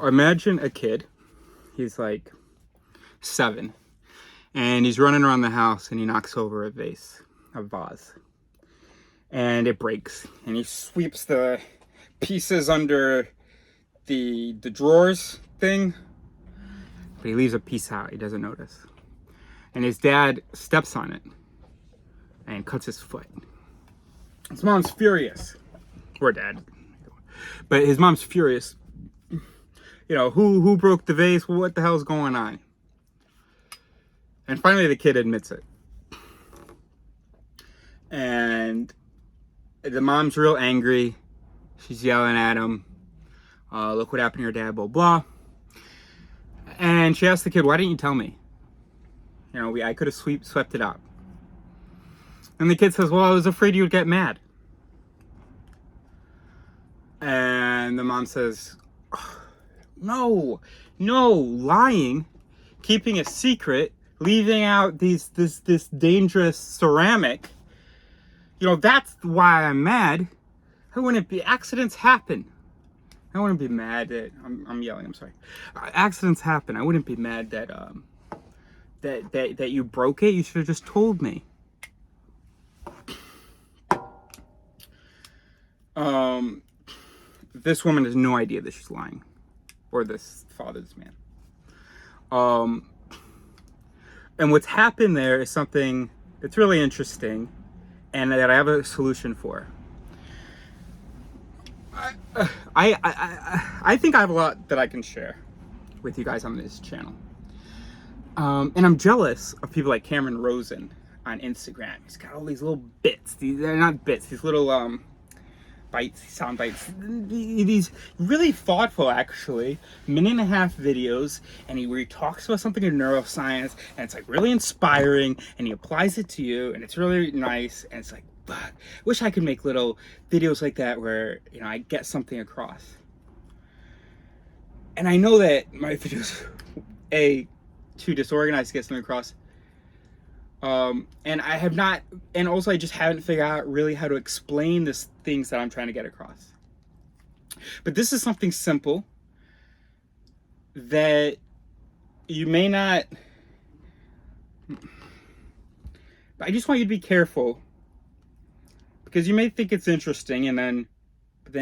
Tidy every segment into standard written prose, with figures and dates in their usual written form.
Imagine a kid. He's like 7, and he's running around the house, and he knocks over a vase, and it breaks. And he sweeps the pieces under the drawers thing, but he leaves a piece out. He doesn't notice, and his dad steps on it and cuts his foot. His mom's furious, or dad, but his mom's furious. Who broke the vase? What the hell's going on? And finally the kid admits it. And the mom's real angry. She's yelling at him. Look what happened to your dad, blah, blah. And she asks the kid, why didn't you tell me? I could have swept it up. And the kid says, well, I was afraid you would get mad. And the mom says, no, lying, keeping a secret, leaving out this dangerous ceramic. That's why I'm mad. I wouldn't be. Accidents happen. I wouldn't be mad that I'm yelling. I'm sorry. Accidents happen. I wouldn't be mad that that you broke it. You should have just told me. This woman has no idea that she's lying. Or this father's man. And what's happened there is something that's really interesting and that I have a solution for. I think I have a lot that I can share with you guys on this channel. And I'm jealous of people like Cameron Rosen on Instagram. He's got all these little bits. They're not bits, these little sound bites, these really thoughtful, actually, 1.5-minute videos, and where he talks about something in neuroscience, and it's like really inspiring, and he applies it to you, and it's really nice, and it's like, wish I could make little videos like that where I get something across. And I know that my videos, too disorganized to get something across. And I have not, and also I just haven't figured out really how to explain this things that I'm trying to get across. But this is something simple that you may not, but I just want you to be careful, because you may think it's interesting and then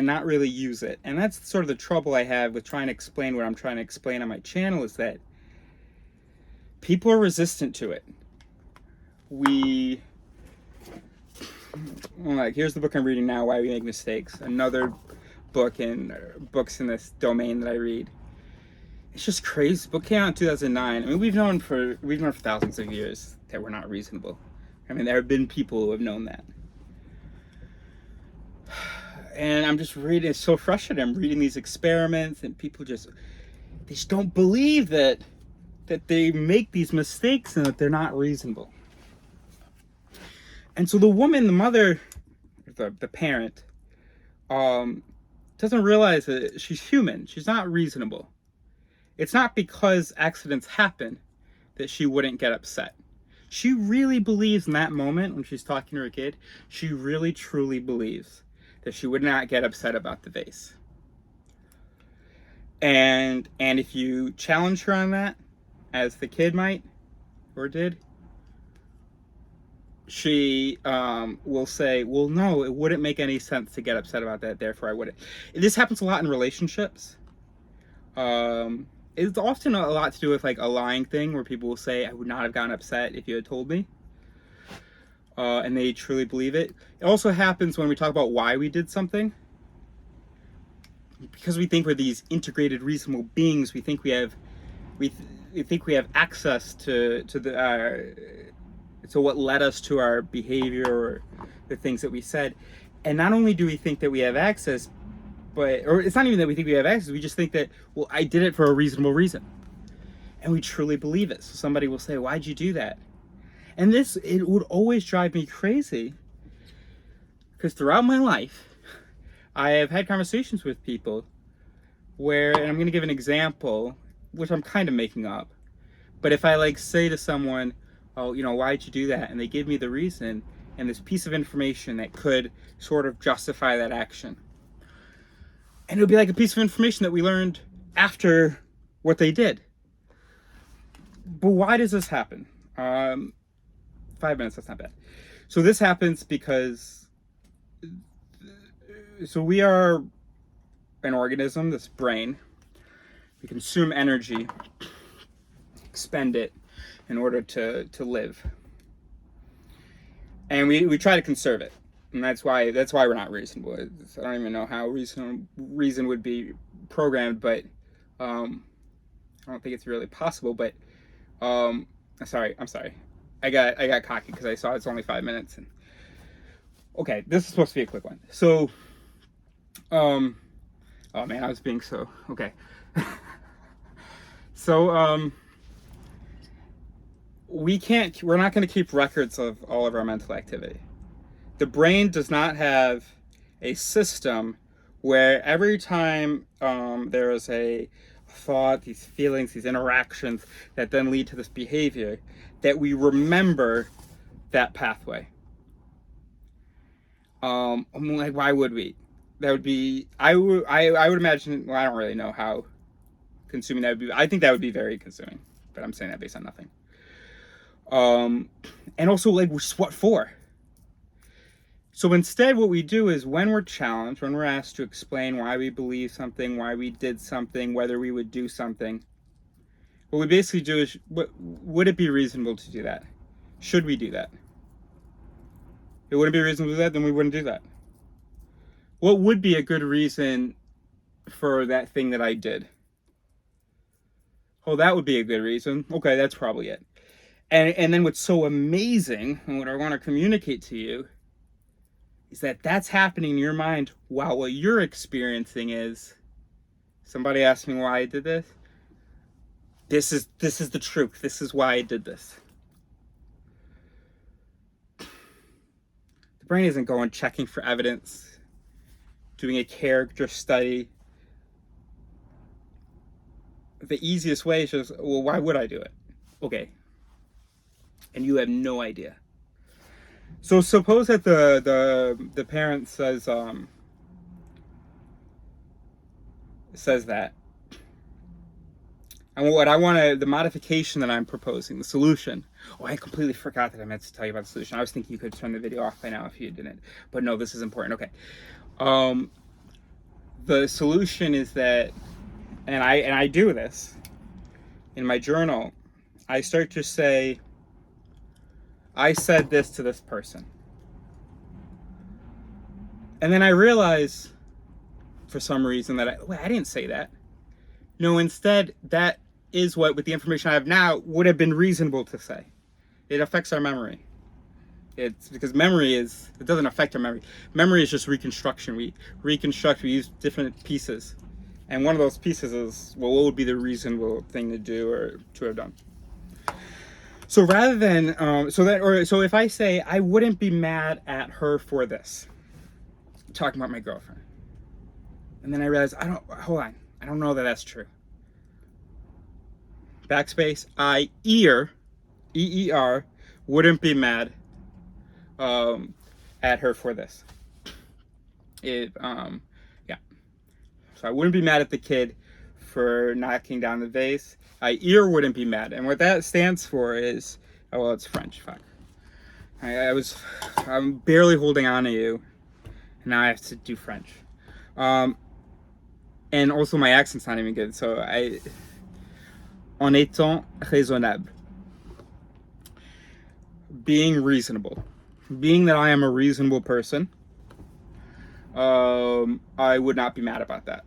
not really use it. And that's sort of the trouble I have with trying to explain what I'm trying to explain on my channel, is that people are resistant to it. Here's the book I'm reading now, Why We Make Mistakes. Another book in books in this domain that I read. It's just crazy. The book came out in 2009. I mean, we've known for thousands of years that we're not reasonable. I mean, there have been people who have known that. And I'm just reading, it's so frustrating. I'm reading these experiments, and people they just don't believe that they make these mistakes and that they're not reasonable. And so the woman, the mother, the parent, doesn't realize that she's human. She's not reasonable. It's not because accidents happen that she wouldn't get upset. She really believes in that moment when she's talking to her kid, she really truly believes that she would not get upset about the vase. And if you challenge her on that, as the kid might, or did, she will say, well, no, it wouldn't make any sense to get upset about that, therefore I wouldn't. This happens a lot in relationships. It's often a lot to do with like a lying thing, where people will say, I would not have gotten upset if you had told me. And they truly believe it. It also happens when we talk about why we did something. Because we think we're these integrated, reasonable beings, we think we have access to what led us to our behavior or the things that we said. And not only do we think that we have access, or it's not even that we think we have access, we just think that, well, I did it for a reasonable reason. And we truly believe it. So somebody will say, why'd you do that? And it would always drive me crazy, because throughout my life, I have had conversations with people where, and I'm going to give an example, which I'm kind of making up, but if I say to someone, oh, why'd you do that? And they give me the reason and this piece of information that could sort of justify that action. And it would be like a piece of information that we learned after what they did. But why does this happen? 5 minutes, that's not bad. So this happens because, so we are an organism, this brain. We consume energy, expend it in order to live. And we try to conserve it. And that's why we're not reasonable. I don't even know how reason would be programmed, but I don't think it's really possible. But I'm sorry. I got cocky because I saw it's only 5 minutes. And okay, this is supposed to be a quick one. So, oh man, I was being so okay. So we're not going to keep records of all of our mental activity. The brain does not have a system where every time there is a thought, these feelings, these interactions that then lead to this behavior, that we remember that pathway. Like, why would we? That would be, I would imagine, well, I don't really know how consuming that would be. I think that would be very consuming, but I'm saying that based on nothing. And also, like, what for? So instead, what we do is when we're challenged, when we're asked to explain why we believe something, why we did something, whether we would do something, what we basically do is, would it be reasonable to do that? Should we do that? If it wouldn't be reasonable to do that, then we wouldn't do that. What would be a good reason for that thing that I did? Oh, that would be a good reason. Okay, that's probably it. And then what's so amazing, and what I want to communicate to you, is that that's happening in your mind while what you're experiencing is, somebody asked me why I did this. This is the truth. This is why I did this. The brain isn't going checking for evidence, doing a character study. The easiest way is just, well, why would I do it? Okay. And you have no idea. So suppose that the parent says that, and what I want to, the modification that I'm proposing, the solution. Oh, I completely forgot that I meant to tell you about the solution. I was thinking you could turn the video off by now if you didn't, but no, this is important. Okay, the solution is that, and I do this in my journal. I start to say, I said this to this person. And then I realize, for some reason, that I didn't say that. No, instead, that is what, with the information I have now, would have been reasonable to say. It affects our memory. It's because it doesn't affect our memory. Memory is just reconstruction. We use different pieces. And one of those pieces is, well, what would be the reasonable thing to do or to have done? So rather than, so if I say, I wouldn't be mad at her for this, talking about my girlfriend, and then I realize, hold on, I don't know that that's true. Backspace, E-E-R, wouldn't be mad at her for this. Yeah. So I wouldn't be mad at the kid for knocking down the vase. Wouldn't be mad. And what that stands for is, oh, well, it's French, fuck. I'm barely holding on to you. And now I have to do French. And also my accent's not even good. So en étant raisonnable. Being reasonable. Being that I am a reasonable person, I would not be mad about that.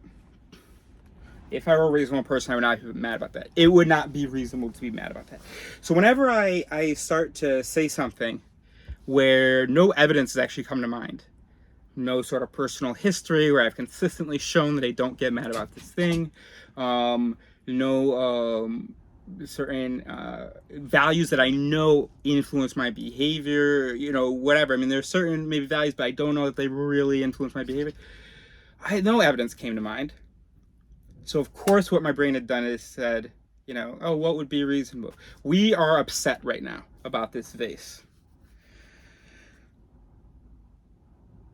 If I were a reasonable person, I would not be mad about that. It would not be reasonable to be mad about that. So whenever I start to say something where no evidence has actually come to mind, no sort of personal history where I've consistently shown that I don't get mad about this thing, certain values that I know influence my behavior, whatever. I mean, there's certain maybe values, but I don't know that they really influence my behavior. No evidence came to mind. So of course what my brain had done is said, oh, what would be reasonable? We are upset right now about this vase.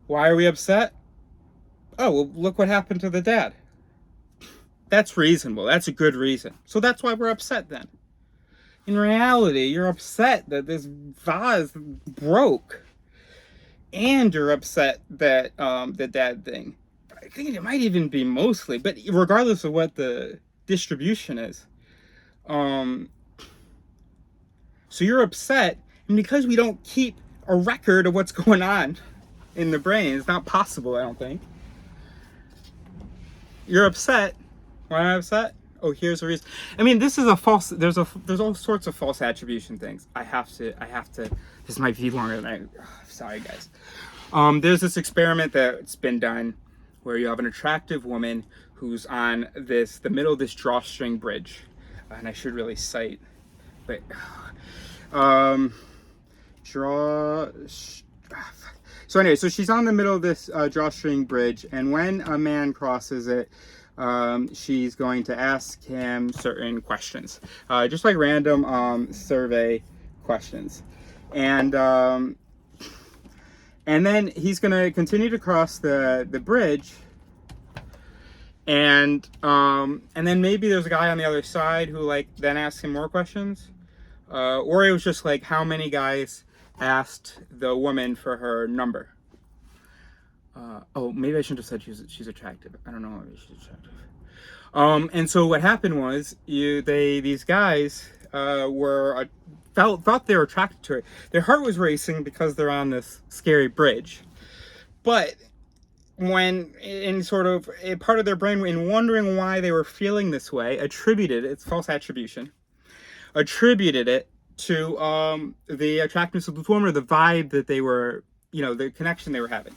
Why are we upset? Oh, well, look what happened to the dad. That's reasonable. That's a good reason. So that's why we're upset then. In reality, you're upset that this vase broke, and you're upset that the dad thing. I think it might even be mostly, but regardless of what the distribution is, so you're upset, and because we don't keep a record of what's going on in the brain, it's not possible, I don't think. You're upset. Why am I upset? Oh, here's the reason. I mean, this is a false. There's all sorts of false attribution things. I have to. This might be longer than I. Sorry, guys. There's this experiment that's been done where you have an attractive woman who's on the middle of this drawstring bridge, and I should really cite, but So anyway, so she's on the middle of this drawstring bridge, and when a man crosses it, she's going to ask him certain questions, just like random survey questions, and then he's going to continue to cross the bridge, and then maybe there's a guy on the other side who then asks him more questions, or it was just like how many guys asked the woman for her number. Oh, maybe I shouldn't have said she's attractive. I don't know if she's attractive. And so what happened was these guys thought they were attracted to her. Their heart was racing because they're on this scary bridge. But when in sort of a part of their brain, in wondering why they were feeling this way, it's false attribution, attributed it to the attractiveness of the woman, or the vibe that they were, the connection they were having.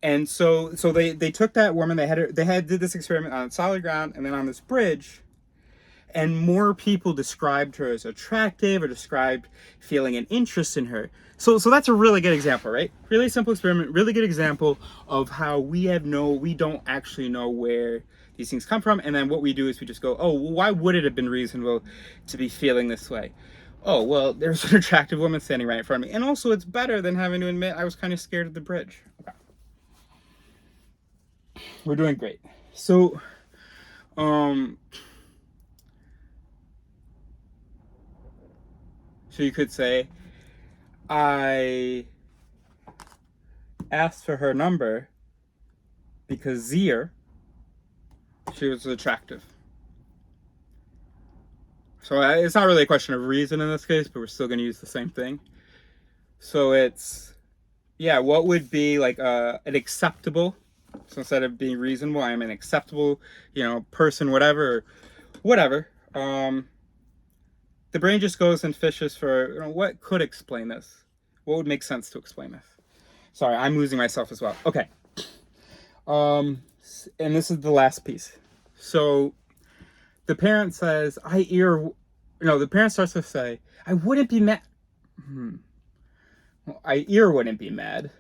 And so they took that woman, did this experiment on solid ground and then on this bridge, and more people described her as attractive or described feeling an interest in her. So that's a really good example, right? Really simple experiment, really good example of how we don't actually know where these things come from, and then what we do is we just go, oh, well, why would it have been reasonable to be feeling this way? Oh, well, there's an attractive woman standing right in front of me, and also it's better than having to admit I was kind of scared of the bridge. Okay. We're doing great. So, so you could say, I asked for her number because she was attractive. So it's not really a question of reason in this case, but we're still going to use the same thing. So it's, what would be an acceptable, so instead of being reasonable, I'm an acceptable, person, whatever. The brain just goes and fishes for, what could explain this? What would make sense to explain this? Sorry, I'm losing myself as well. Okay. And this is the last piece. So the parent says, the parent starts to say, I wouldn't be mad. Well, wouldn't be mad.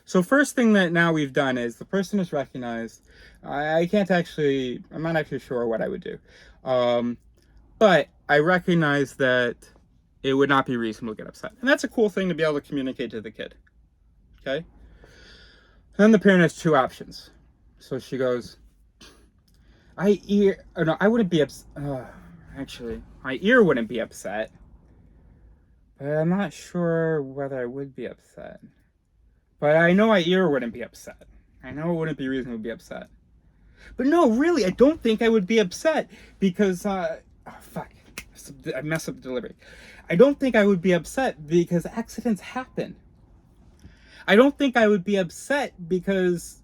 So first thing that now we've done is the person has recognized, I'm not actually sure what I would do. But I recognize that it would not be reasonable to get upset. And that's a cool thing to be able to communicate to the kid. Okay? Then the parent has two options. So she goes, my ear wouldn't be upset. My ear wouldn't be upset. But I'm not sure whether I would be upset. But I know my ear wouldn't be upset. I know it wouldn't be reasonable to be upset. But no, really, I don't think I would be upset because, I messed up the delivery. I don't think I would be upset because accidents happen. I don't think I would be upset because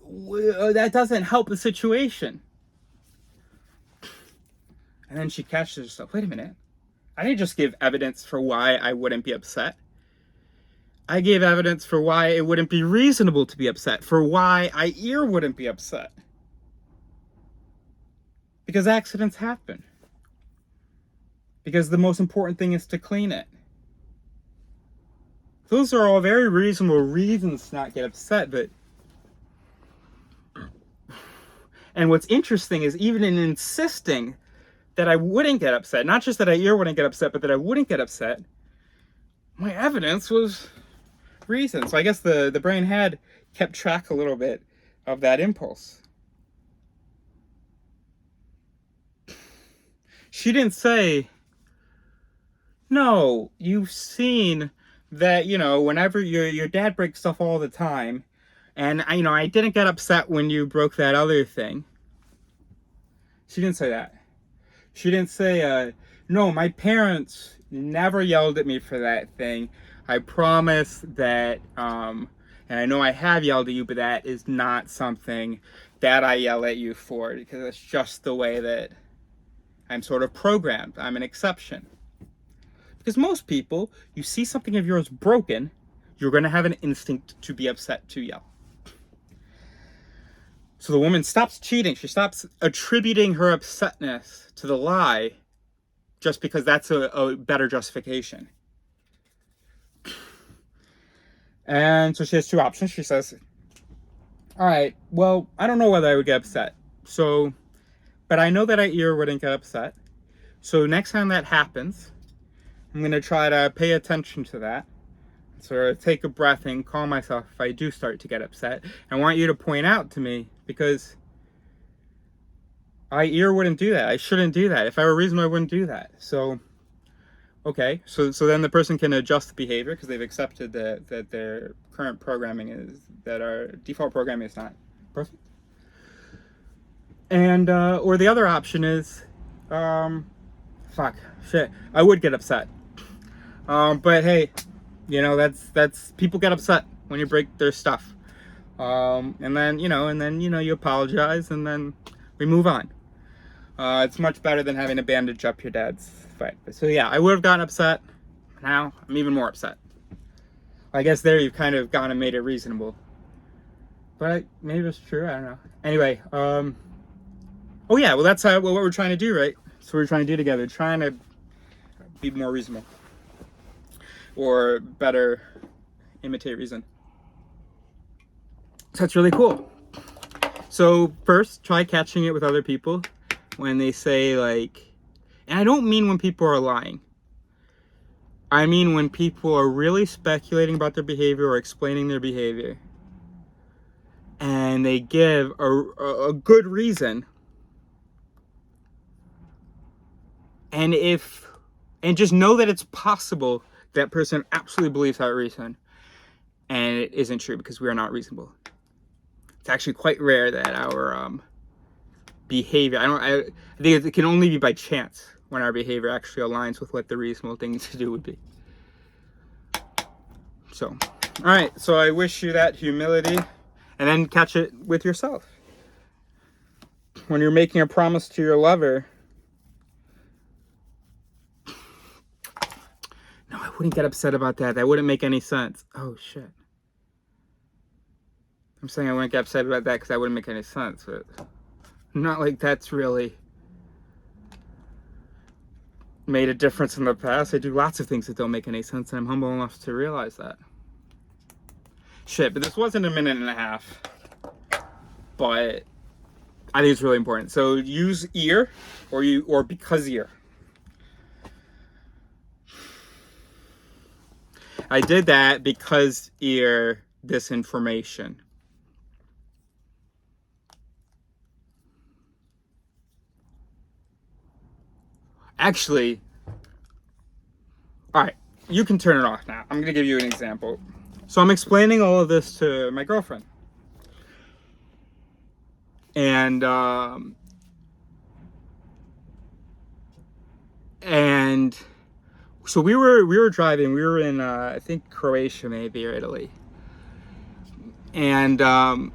that doesn't help the situation. And then she catches herself. Wait a minute. I didn't just give evidence for why I wouldn't be upset. I gave evidence for why it wouldn't be reasonable to be upset, for why my ear wouldn't be upset. Because accidents happen. Because the most important thing is to clean it. Those are all very reasonable reasons to not get upset, but... And what's interesting is even in insisting that I wouldn't get upset, not just that my ear wouldn't get upset, but that I wouldn't get upset, my evidence was reason. So I guess the brain had kept track a little bit of that impulse. She didn't say, no, you've seen that, whenever your dad breaks stuff all the time, and I didn't get upset when you broke that other thing. She didn't say that. She didn't say, no, my parents never yelled at me for that thing. I promise that, and I know I have yelled at you, but that is not something that I yell at you for, because it's just the way that I'm sort of programmed. I'm an exception. Because most people, you see something of yours broken, you're going to have an instinct to be upset, to yell. So the woman stops cheating. She stops attributing her upsetness to the lie just because that's a better justification. And so she has two options. She says, all right, well, I don't know whether I would get upset. But I know that Ear wouldn't get upset. So next time that happens, I'm going to try to pay attention to that. So take a breath and calm myself if I do start to get upset. I want you to point out to me, because Ear wouldn't do that. I shouldn't do that. If I were reasonable, I wouldn't do that. So, okay. So then the person can adjust the behavior because they've accepted that their current programming that our default programming is not perfect. And, or the other option is, I would get upset. But hey, that's people get upset when you break their stuff. And then you apologize, and then we move on. It's much better than having to bandage up your dad's foot. So yeah, I would have gotten upset. Now I'm even more upset. I guess there you've kind of gone and made it reasonable. But maybe it's true, I don't know. Anyway, oh yeah, well that's what we're trying to do, right? So we're trying to do together, trying to be more reasonable. Or better imitate reason. So that's really cool. So first, try catching it with other people when they say and I don't mean when people are lying. I mean when people are really speculating about their behavior or explaining their behavior, and they give a good reason, and just know that it's possible that person absolutely believes that reason, and it isn't true, because we are not reasonable. It's actually quite rare that our behavior, I think it can only be by chance when our behavior actually aligns with what the reasonable thing to do would be. So, all right, so I wish you that humility, and then catch it with yourself. When you're making a promise to your lover, no, I wouldn't get upset about that. That wouldn't make any sense. Oh, shit. I'm saying I wouldn't get upset about that because that wouldn't make any sense. But not like that's really made a difference in the past. I do lots of things that don't make any sense, and I'm humble enough to realize that. Shit, but this wasn't a minute and a half. But I think it's really important. So use ear or because ear. I did that because ear this information. Actually, all right, you can turn it off now. I'm going to give you an example. So I'm explaining all of this to my girlfriend. And so we were driving. We were in I think Croatia maybe, or Italy. And I'm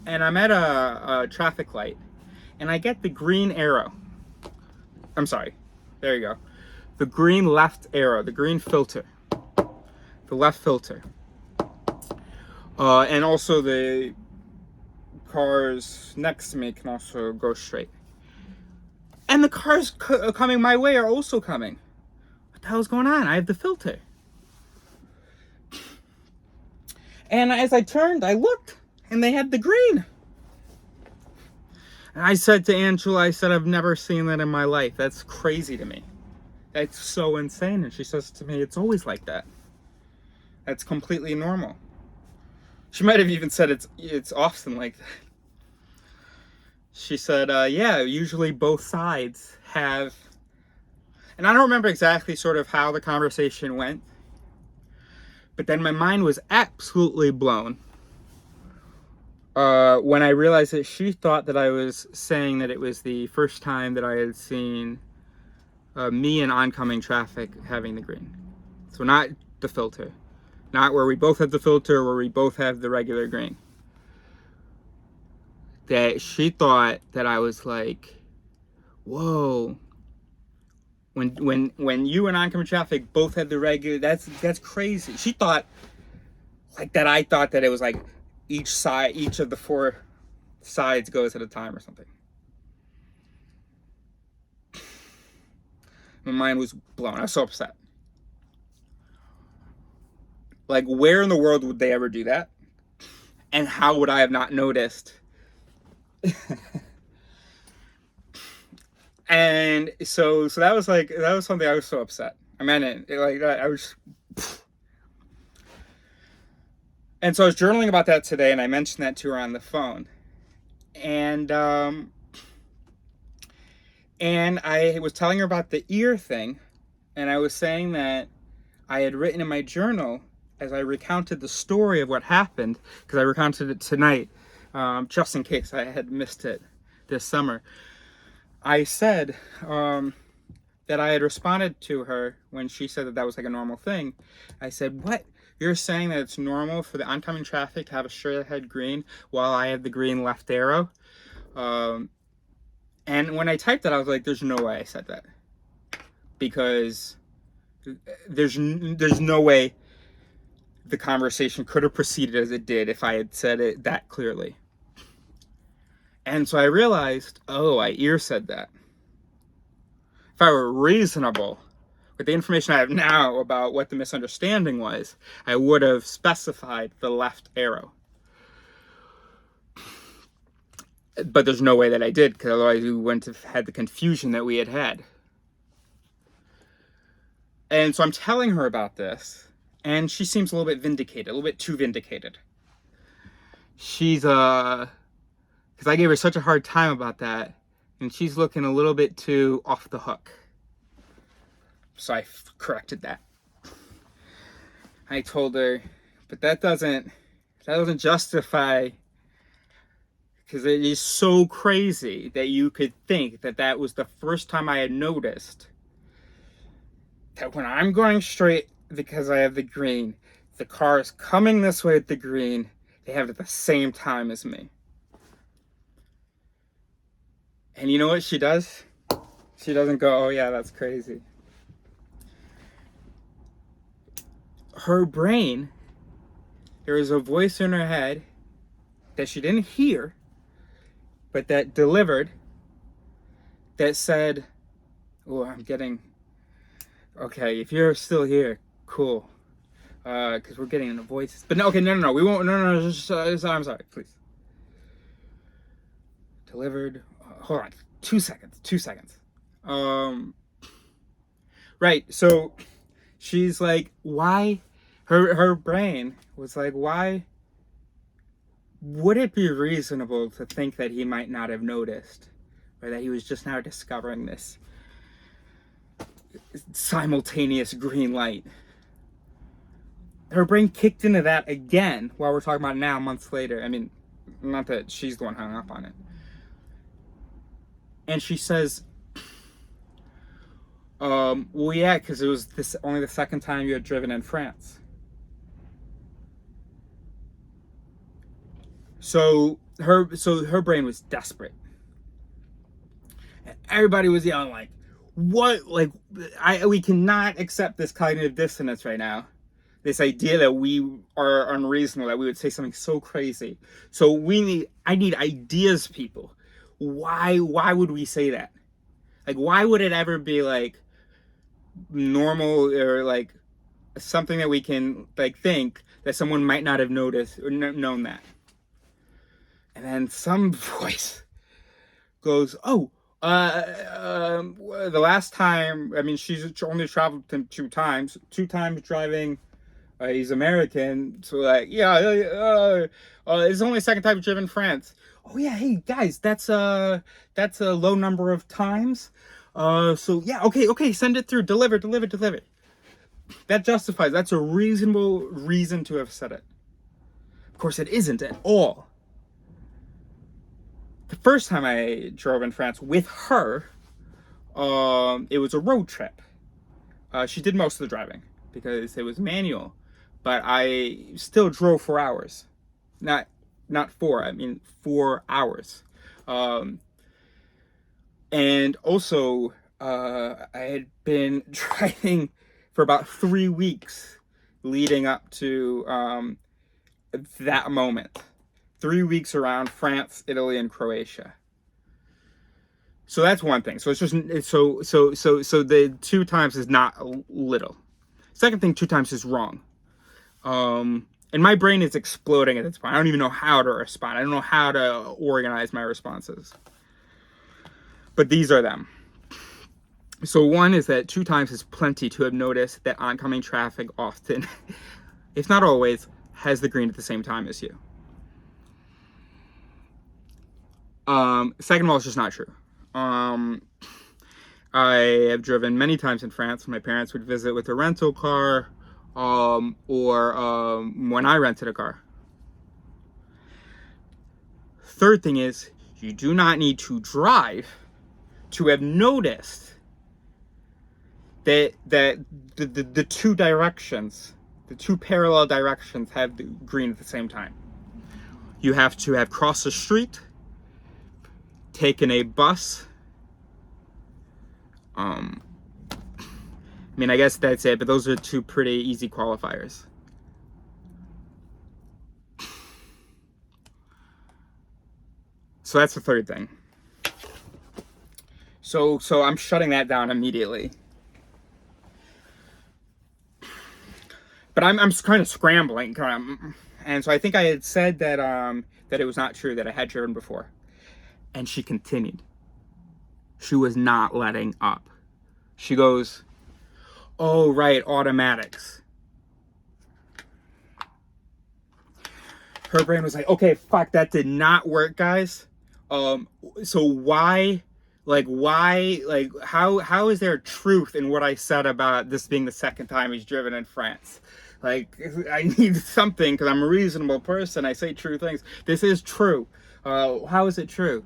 at a traffic light, and I get the green arrow. I'm sorry. There you go. The green left arrow, the green filter. The left filter. And also the cars next to me can also go straight. And the cars coming my way are also coming. What the hell's going on? I have the filter. And as I turned, I looked, and they had the green. And I said to Angela, I've never seen that in my life. That's crazy to me. That's so insane. And she says to me, it's always like that. That's completely normal. She might have even said it's often like that. she said, yeah, usually both sides have, and I don't remember exactly sort of how the conversation went, but then my mind was absolutely blown when I realized that she thought that I was saying that it was the first time that I had seen me and oncoming traffic having the green. So not the filter. Not where we both have the filter, where we both have the regular green. That she thought that I was like, whoa. When you and oncoming traffic both had the regular, that's crazy. She thought like that I thought that it was like each of the four sides goes at a time or something. My mind was blown. I was so upset. Like, where in the world would they ever do that? And how would I have not noticed? And so that was something I was so upset. I meant it. Like, I was. And so I was journaling about that today, and I mentioned that to her on the phone. And I was telling her about the ear thing, and I was saying that I had written in my journal as I recounted the story of what happened, because I recounted it tonight, just in case I had missed it this summer. I said that I had responded to her when she said that that was like a normal thing. I said, what? You're saying that it's normal for the oncoming traffic to have a straight ahead green while I have the green left arrow? And when I typed that, I was like, there's no way I said that. Because there's no way the conversation could have proceeded as it did if I had said it that clearly. And so I realized, oh, I ear said that. If I were reasonable with the information I have now about what the misunderstanding was, I would have specified the left arrow. But there's no way that I did, because otherwise we wouldn't have had the confusion that we had. And so I'm telling her about this, and she seems a little bit vindicated, a little bit too vindicated. She's, because I gave her such a hard time about that, and she's looking a little bit too off the hook. So I corrected that. I told her, but that doesn't justify, because it is so crazy that you could think that that was the first time I had noticed that when I'm going straight because I have the green, the car is coming this way at the green, they have it at the same time as me. And you know what she does? She doesn't go, oh yeah, that's crazy. Her brain, there was a voice in her head that she didn't hear, but that delivered, that said, oh, okay, if you're still here, cool. Because we're getting into voices. But no, okay, no, we won't, no, just, I'm sorry, please. Delivered, hold on, 2 seconds. Right, so she's like, why? Her brain was like, why would it be reasonable to think that he might not have noticed, or that he was just now discovering this simultaneous green light? Her brain kicked into that again while we're talking about it now, months later. I mean, not that she's the one hung up on it. And she says, well, yeah, because it was only the second time you had driven in France. So her brain was desperate. And everybody was yelling like, what? Like, we cannot accept this cognitive dissonance right now. This idea that we are unreasonable, that we would say something so crazy. So I need ideas, people. Why would we say that? Like, why would it ever be like normal or like something that we can like think that someone might not have noticed or known that? And then some voice goes, oh, the last time, I mean, she's only traveled him 2 times driving. He's American, so like, yeah, it's only the second time you've driven France. Oh yeah, hey guys, that's a low number of times. So yeah, okay, send it through, deliver. That justifies, that's a reasonable reason to have said it. Of course, it isn't at all. The first time I drove in France with her, it was a road trip. She did most of the driving because it was manual, but I still drove for hours. Not 4, I mean 4 hours. And also, I had been driving for about 3 weeks leading up to that moment. 3 weeks around France, Italy, and Croatia. So that's one thing. So it's just so the 2 times is not little. Second thing, 2 times is wrong. And my brain is exploding at this point. I don't even know how to respond. I don't know how to organize my responses. But these are them. So one is that 2 times is plenty to have noticed that oncoming traffic often, if not always, has the green at the same time as you. Second of all, it's just not true. I have driven many times in France when my parents would visit with a rental car, or when I rented a car. Third thing is, you do not need to drive to have noticed that the 2 directions, the 2 parallel directions have the green at the same time. You have to have crossed the street, taken a bus. I mean, I guess that's it, but those are 2 pretty easy qualifiers. So that's the third thing. So I'm shutting that down immediately. But I'm kind of scrambling, and so I think I had said that that it was not true, that I had driven before, and she continued. She was not letting up. She goes, "Oh right, automatics." Her brain was like, "Okay, fuck, that did not work, guys. So why, how is there truth in what I said about this being the second time he's driven in France? Like, I need something, because I'm a reasonable person. I say true things. This is true. How is it true?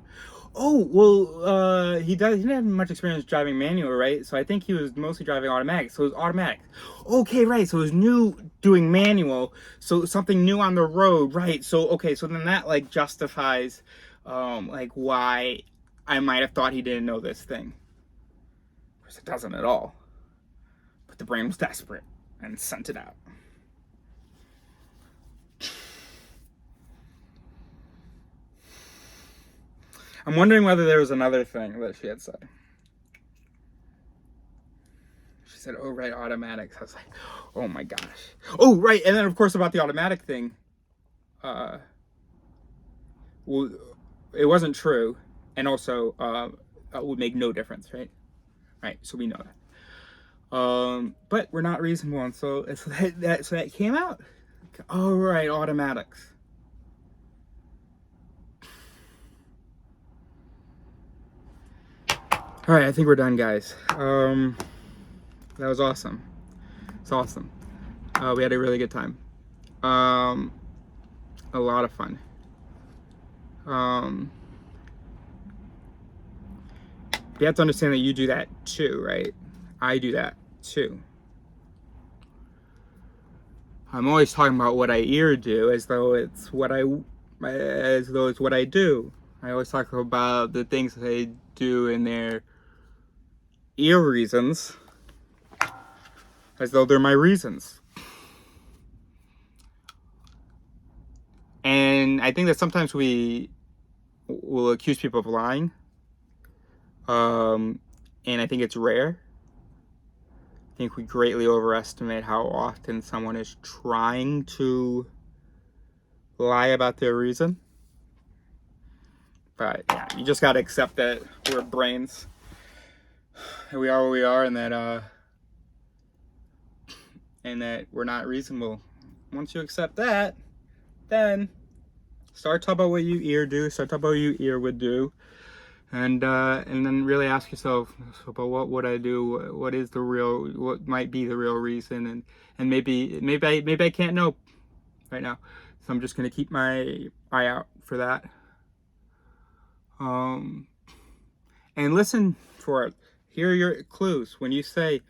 Oh, well, he didn't have much experience driving manual, right? So I think he was mostly driving automatic. So it was automatic. Okay, right. So it was new doing manual. So something new on the road, right? So, okay, so then that, like, justifies, why I might have thought he didn't know this thing. Of course, it doesn't at all. But the brain was desperate and sent it out. I'm wondering whether there was another thing that she had said. She said, "Oh, right, automatics." I was like, oh my gosh. Oh, right. And then, of course, about the automatic thing. Well, it wasn't true. And also, it would make no difference, right? Right. So we know that. But we're not reasonable. And so that came out. Oh, right, automatics. All right, I think we're done, guys. That was awesome. It's awesome. We had a really good time. A lot of fun. You have to understand that you do that too, right? I do that too. I'm always talking about what I do as though it's what I do. I always talk about the things that I do in their ear reasons as though they're my reasons. And I think that sometimes we will accuse people of lying. And I think it's rare. I think we greatly overestimate how often someone is trying to lie about their reason. But yeah, you just gotta accept that we're brains. And we are what we are, and that we're not reasonable. Once you accept that, then Start talking about what your ear do. Start talking about what your ear would do. And then really ask yourself about what would I do? What might be the real reason? And maybe I can't know right now. So I'm just going to keep my eye out for that. And listen for it. Hear your clues. When you say,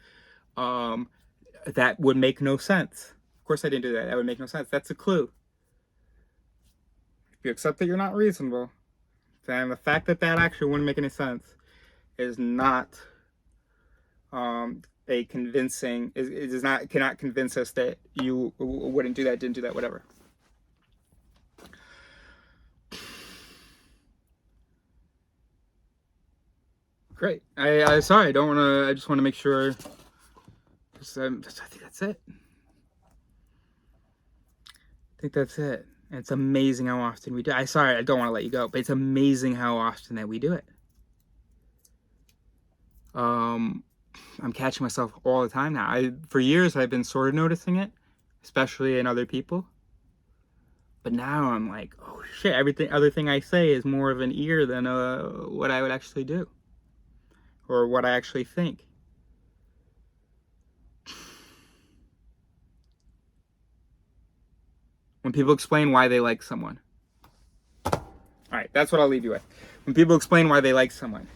that would make no sense. Of course I didn't do that. That would make no sense. That's a clue. If you accept that you're not reasonable, then the fact that that actually wouldn't make any sense is not a convincing, it does not, cannot convince us that you wouldn't do that, didn't do that, whatever. Great. Sorry, I don't want to, I just want to make sure, I think that's it. I think that's it. And it's amazing how often we do. Sorry, I don't want to let you go, but it's amazing how often that we do it. I'm catching myself all the time now. For years, I've been sort of noticing it, especially in other people. But now I'm like, oh shit, other thing I say is more of an ear than what I would actually do. Or what I actually think. When people explain why they like someone. Alright, that's what I'll leave you with. When people explain why they like someone.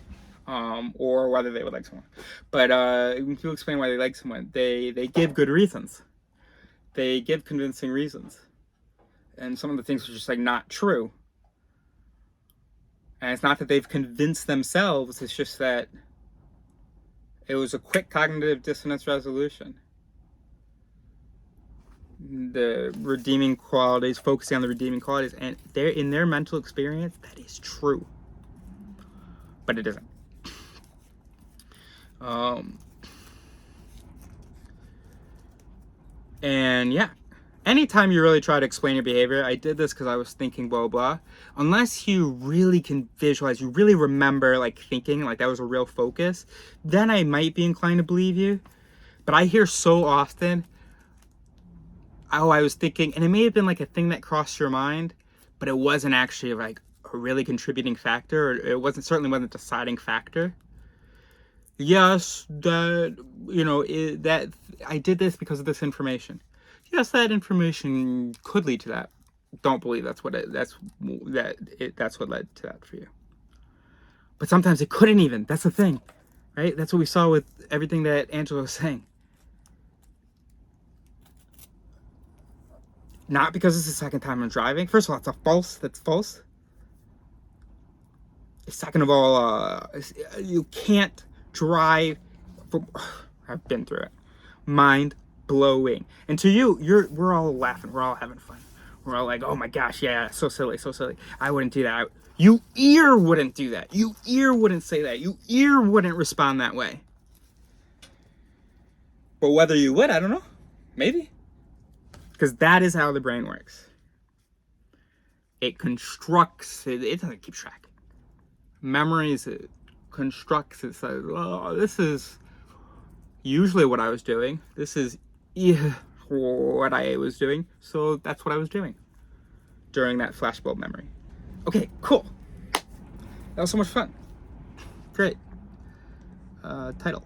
Or whether they would like someone. But when people explain why they like someone, they give good reasons. They give convincing reasons. And some of the things are just like not true. And it's not that they've convinced themselves, it's just that it was a quick cognitive dissonance resolution. The redeeming qualities, focusing on the redeeming qualities, and in their mental experience, that is true. But it isn't. And yeah, anytime you really try to explain your behavior, I did this because I was thinking blah blah, unless you really can visualize, you really remember like thinking like that was a real focus, then I might be inclined to believe you. But I hear so often, oh, I was thinking, and it may have been like a thing that crossed your mind, but it wasn't actually like a really contributing factor, or it certainly wasn't a deciding factor. Yes, that, that I did this because of this information. Yes, that information could lead to that. Don't believe that's what led to that for you. But sometimes it couldn't even. That's the thing, right? That's what we saw with everything that Angela was saying. Not because it's the second time I'm driving. First of all, that's false. Second of all, you can't drive. I've been through it. Mind blowing. And to you, we're all laughing. We're all having fun. We're all like, oh my gosh, yeah, so silly, so silly. I wouldn't do that. You ear wouldn't do that. You ear wouldn't say that. You ear wouldn't respond that way. But whether you would, I don't know. Maybe. Because that is how the brain works. It constructs, it doesn't keep track. Memories, it constructs, it says, oh, this is usually what I was doing. This is what I was doing. So that's what I was doing during that flashbulb memory. Okay, cool. That was so much fun. Great. Title.